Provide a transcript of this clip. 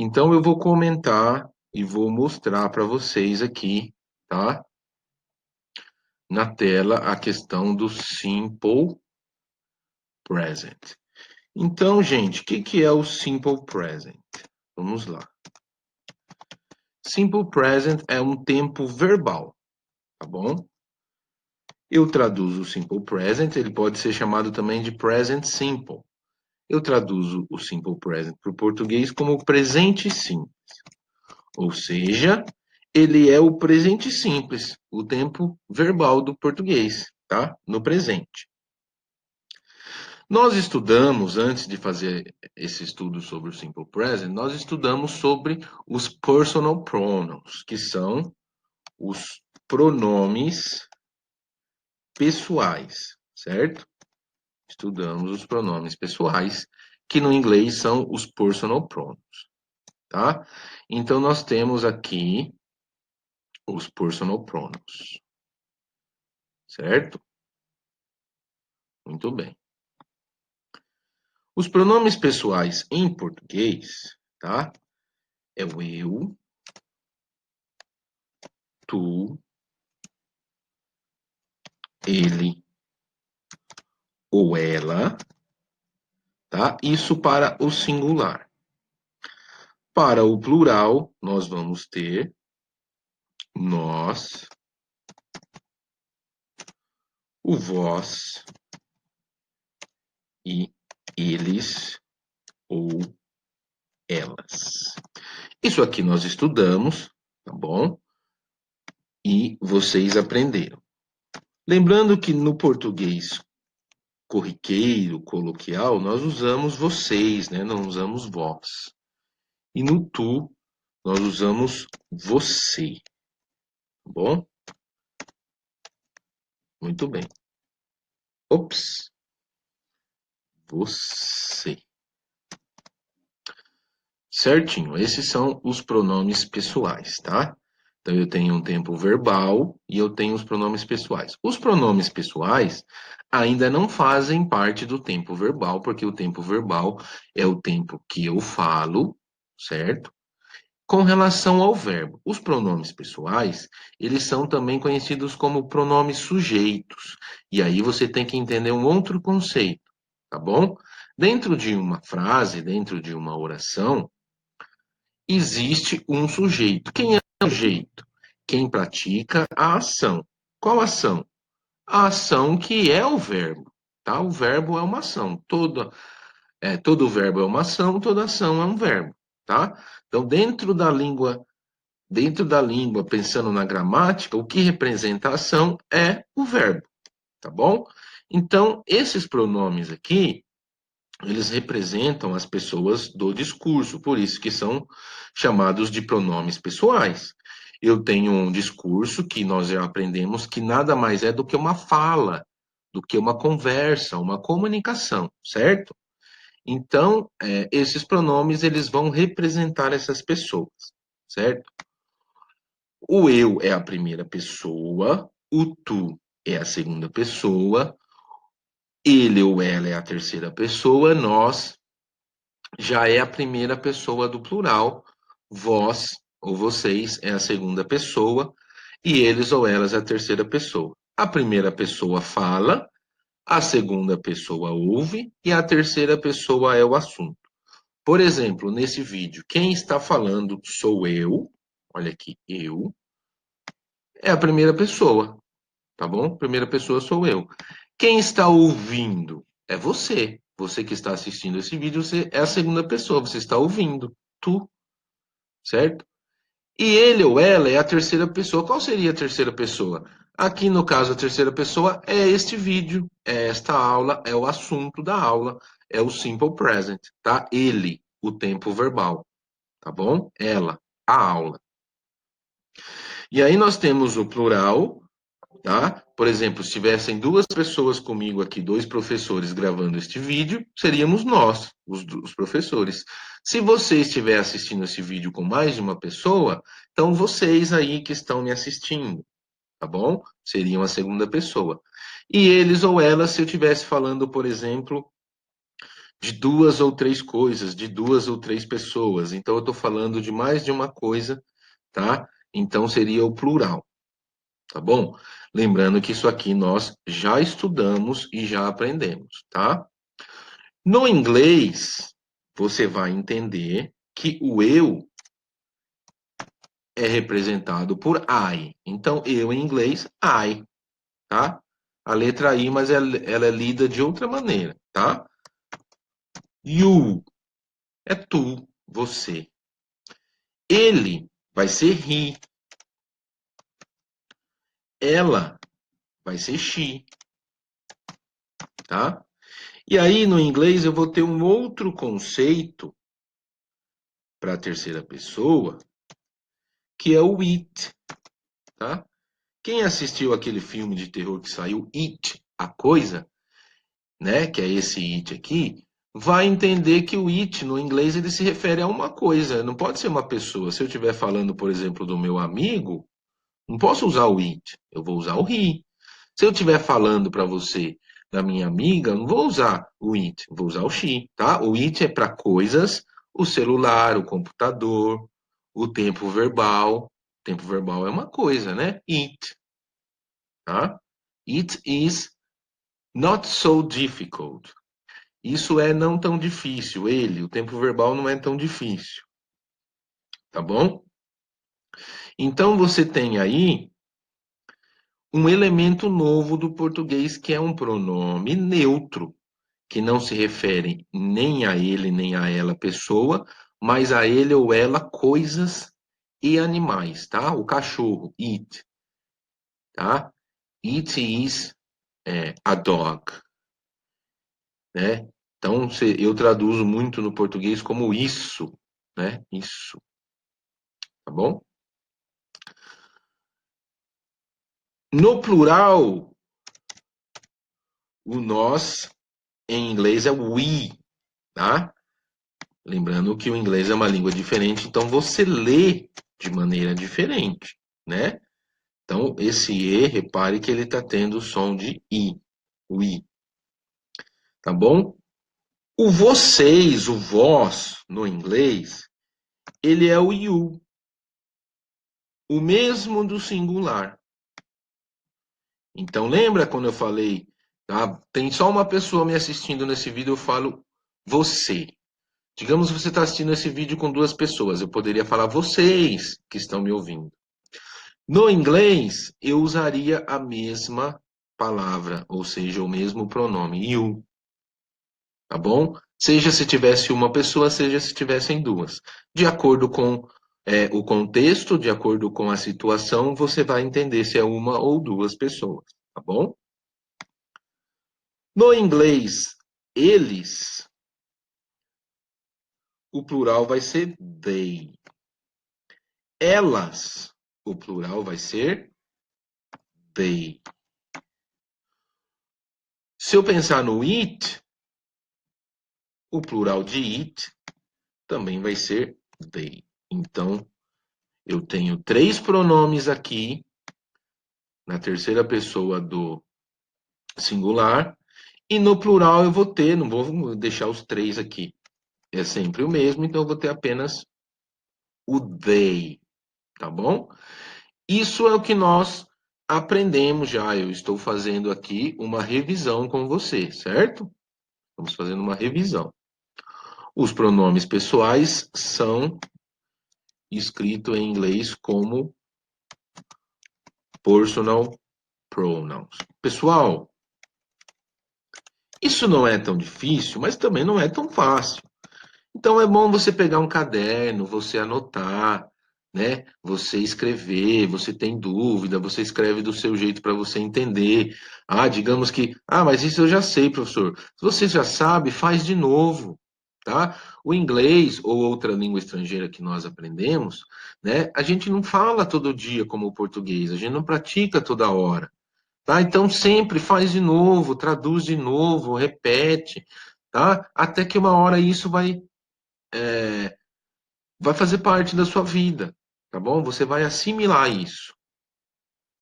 Então, eu vou comentar e vou mostrar para vocês aqui, tá? Na tela, a questão do Simple Present. Então, gente, o que é o Simple Present? Vamos lá. Simple Present é um tempo verbal, tá bom? Eu traduzo o Simple Present, ele pode ser chamado também de Present Simple. Eu traduzo o Simple Present para o português como presente simples. Ou seja, ele é o presente simples, o tempo verbal do português, tá? No presente. Nós estudamos, antes de fazer esse estudo sobre o Simple Present, nós estudamos sobre os personal pronouns, que são os pronomes pessoais, certo? Estudamos os pronomes pessoais, que no inglês são os personal pronouns, tá? Então, nós temos aqui os personal pronouns, certo? Muito bem. Os pronomes pessoais em português, tá? É o eu, tu, ele ou ela, tá? Isso para o singular. Para o plural, nós vamos ter nós, o vós e eles ou elas. Isso aqui nós estudamos, tá bom? E vocês aprenderam. Lembrando que no português corriqueiro, coloquial, nós usamos vocês, né? Não usamos vós. E no tu, nós usamos você, tá bom? Muito bem. Ops, você. Certinho, esses são os pronomes pessoais, tá? Então, eu tenho um tempo verbal e eu tenho os pronomes pessoais. Os pronomes pessoais ainda não fazem parte do tempo verbal, porque o tempo verbal é o tempo que eu falo, certo? Com relação ao verbo, os pronomes pessoais, eles são também conhecidos como pronomes sujeitos. E aí você tem que entender um outro conceito, tá bom? Dentro de uma frase, dentro de uma oração, existe um sujeito. Quem é o sujeito? Quem pratica a ação. Qual ação? A ação que é o verbo, tá? O verbo é uma ação. Todo verbo é uma ação, toda ação é um verbo, tá? Então, dentro da língua, pensando na gramática, o que representa a ação é o verbo, tá bom? Então, esses pronomes aqui, eles representam as pessoas do discurso, por isso que são chamados de pronomes pessoais. Eu tenho um discurso que nós já aprendemos que nada mais é do que uma fala, do que uma conversa, uma comunicação, certo? Então, esses pronomes, eles vão representar essas pessoas, certo? O eu é a primeira pessoa, o tu é a segunda pessoa, ele ou ela é a terceira pessoa, nós já é a primeira pessoa do plural, vós ou vocês é a segunda pessoa e eles ou elas é a terceira pessoa. A primeira pessoa fala, a segunda pessoa ouve e a terceira pessoa é o assunto. Por exemplo, nesse vídeo, quem está falando sou eu, olha aqui, eu, é a primeira pessoa, tá bom? Primeira pessoa sou eu. Quem está ouvindo é você. Você que está assistindo esse vídeo, você é a segunda pessoa, você está ouvindo, tu, certo? E ele ou ela é a terceira pessoa. Qual seria a terceira pessoa? Aqui no caso, a terceira pessoa é este vídeo, é esta aula, é o assunto da aula, é o simple present, tá? Ele, o tempo verbal, tá bom? Ela, a aula. E aí nós temos o plural, tá? Por exemplo, se tivessem duas pessoas comigo aqui, dois professores gravando este vídeo, seríamos nós, os professores. Se você estiver assistindo esse vídeo com mais de uma pessoa, então vocês aí que estão me assistindo, tá bom? Seriam a segunda pessoa. E eles ou elas, se eu estivesse falando, por exemplo, de duas ou três coisas, de duas ou três pessoas. Então, eu estou falando de mais de uma coisa, tá? Então, seria o plural, tá bom? Lembrando que isso aqui nós já estudamos e já aprendemos, tá? No inglês, você vai entender que o eu é representado por I. Então, eu em inglês, I, tá? A letra I, mas ela é lida de outra maneira, tá? You é tu, você. Ele vai ser he. Ela vai ser she, tá? E aí, no inglês, eu vou ter um outro conceito para a terceira pessoa, que é o it, tá? Quem assistiu aquele filme de terror que saiu, It, a coisa, né, que é esse it aqui, vai entender que o it no inglês ele se refere a uma coisa, não pode ser uma pessoa. Se eu estiver falando, por exemplo, do meu amigo, não posso usar o it, eu vou usar o he. Se eu estiver falando para você da minha amiga, não vou usar o it, vou usar o she, tá? O it é para coisas, o celular, o computador, o tempo verbal. O tempo verbal é uma coisa, né? It, tá? It is not so difficult. Isso é não tão difícil. Ele, o tempo verbal não é tão difícil, tá bom? Então você tem aí um elemento novo do português que é um pronome neutro, que não se refere nem a ele nem a ela pessoa, mas a ele ou ela coisas e animais, tá? O cachorro, it, tá? It is a dog, né? Então eu traduzo muito no português como isso, né? Isso, tá bom? No plural, o nós em inglês é we, tá? Lembrando que o inglês é uma língua diferente, então você lê de maneira diferente, né? Então, esse E, repare que ele está tendo o som de I, o I, tá bom? O vocês, o vós, no inglês, ele é o you, o mesmo do singular. Então, lembra quando eu falei, tá? Tem só uma pessoa me assistindo nesse vídeo, eu falo você. Digamos que você está assistindo esse vídeo com duas pessoas, eu poderia falar vocês que estão me ouvindo. No inglês, eu usaria a mesma palavra, ou seja, o mesmo pronome, you, tá bom? Seja se tivesse uma pessoa, seja se tivessem duas. De acordo com o contexto, de acordo com a situação, você vai entender se é uma ou duas pessoas, tá bom? No inglês, eles, o plural vai ser they. Elas, o plural vai ser they. Se eu pensar no it, o plural de it também vai ser they. Então, eu tenho três pronomes aqui na terceira pessoa do singular e no plural eu vou ter, não vou deixar os três aqui. É sempre o mesmo, então eu vou ter apenas o they, tá bom? Isso é o que nós aprendemos já. Eu estou fazendo aqui uma revisão com você, certo? Estamos fazendo uma revisão. Os pronomes pessoais são escritos em inglês como personal pronouns. Pessoal, isso não é tão difícil, mas também não é tão fácil. Então é bom você pegar um caderno, você anotar, né? Você escrever, você tem dúvida, você escreve do seu jeito para você entender. Ah, digamos que, mas isso eu já sei, professor. Se você já sabe, faz de novo, tá? O inglês ou outra língua estrangeira que nós aprendemos, né? A gente não fala todo dia como o português, a gente não pratica toda hora. Tá? Então sempre faz de novo, traduz de novo, repete, tá? Até que uma hora isso vai fazer parte da sua vida, tá bom? Você vai assimilar isso.